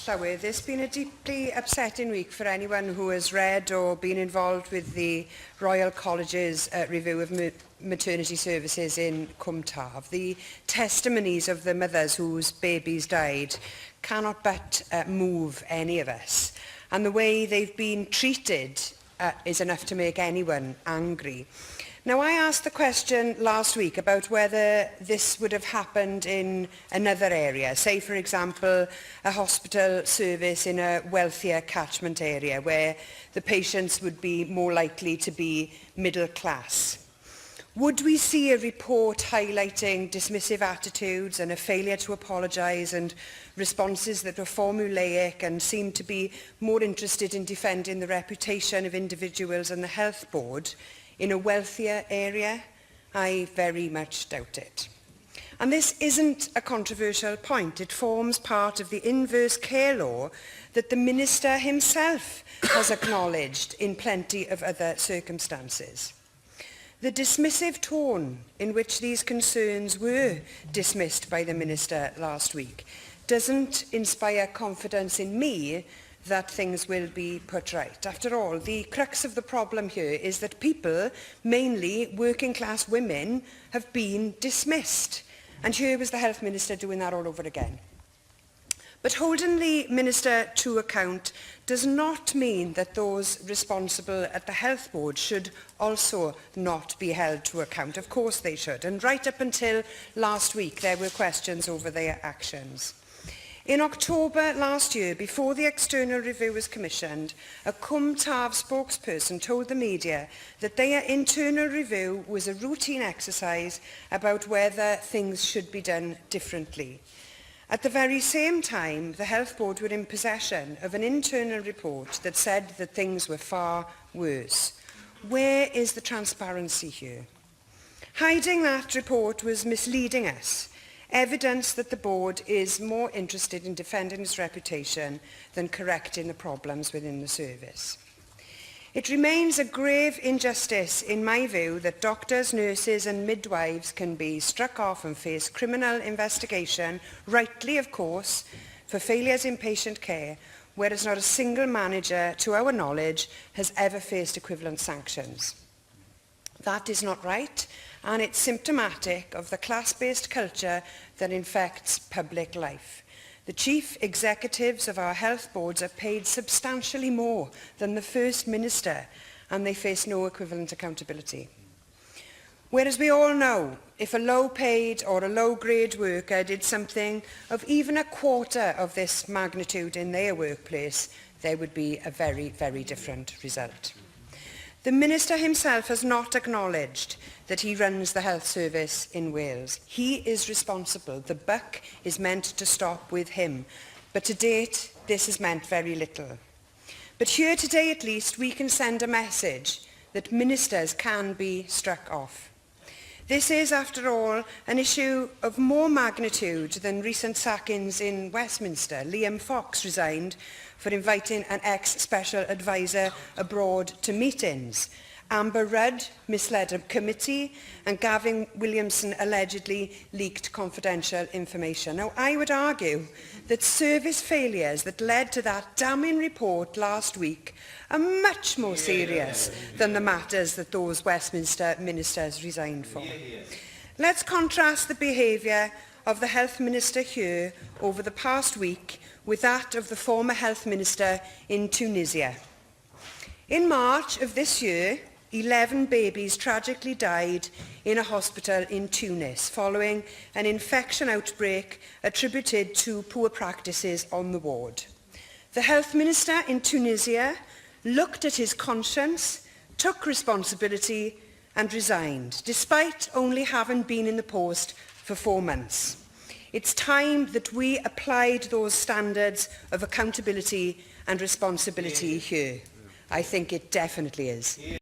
Llafur, this has been a deeply upsetting week for anyone who has read or been involved with the Royal College's review of maternity services in Cwm Taf. The testimonies of the mothers whose babies died cannot but move any of us. And the way they've been treated is enough to make anyone angry. Now, I asked the question last week about whether this would have happened in another area, say, for example, a hospital service in a wealthier catchment area where the patients would be more likely to be middle class. Would we see a report highlighting dismissive attitudes and a failure to apologise and responses that were formulaic and seemed to be more interested in defending the reputation of individuals and the health board in a wealthier area? I very much doubt it. And this isn't a controversial point. It forms part of the inverse care law that the Minister himself has acknowledged in plenty of other circumstances. The dismissive tone in which these concerns were dismissed by the Minister last week doesn't inspire confidence in me that things will be put right. After all, the crux of the problem here is that people, mainly working class women, have been dismissed. And here was the Health Minister doing that all over again. But holding the Minister to account does not mean that those responsible at the Health Board should also not be held to account. Of course they should. And right up until last week, there were questions over their actions. In October last year, before the external review was commissioned, a Cwm Taf spokesperson told the media that their internal review was a routine exercise about whether things should be done differently. At the very same time, the Health Board were in possession of an internal report that said that things were far worse. Where is the transparency here? Hiding that report was misleading us. Evidence that the board is more interested in defending its reputation than correcting the problems within the service. It remains a grave injustice, in my view, that doctors, nurses and midwives can be struck off and face criminal investigation, rightly of course, for failures in patient care, whereas not a single manager, to our knowledge, has ever faced equivalent sanctions. That is not right, and it's symptomatic of the class-based culture that infects public life. The chief executives of our health boards are paid substantially more than the First Minister, and they face no equivalent accountability. Whereas we all know, if a low-paid or a low-grade worker did something of even a quarter of this magnitude in their workplace, there would be a very, very different result. The Minister himself has not acknowledged that he runs the health service in Wales. He is responsible. The buck is meant to stop with him. But to date, this has meant very little. But here today, at least, we can send a message that ministers can be struck off. This is, after all, an issue of more magnitude than recent sackings in Westminster. Liam Fox resigned for inviting an ex-special advisor abroad to meetings. Bwrdd misled a committee, and Gavin Williamson allegedly leaked confidential information. Now, I would argue that service failures that led to that damning report last week are much more serious than the matters that those Westminster ministers resigned for. Let's contrast the behaviour of the Health Minister here over the past week with that of the former Health Minister in Tunisia. In March of this year, 11 babies tragically died in a hospital in Tunis following an infection outbreak attributed to poor practices on the ward. The Health Minister in Tunisia looked at his conscience, took responsibility and resigned, despite only having been in the post for 4 months. It's time that we applied those standards of accountability and responsibility here. I think it definitely is.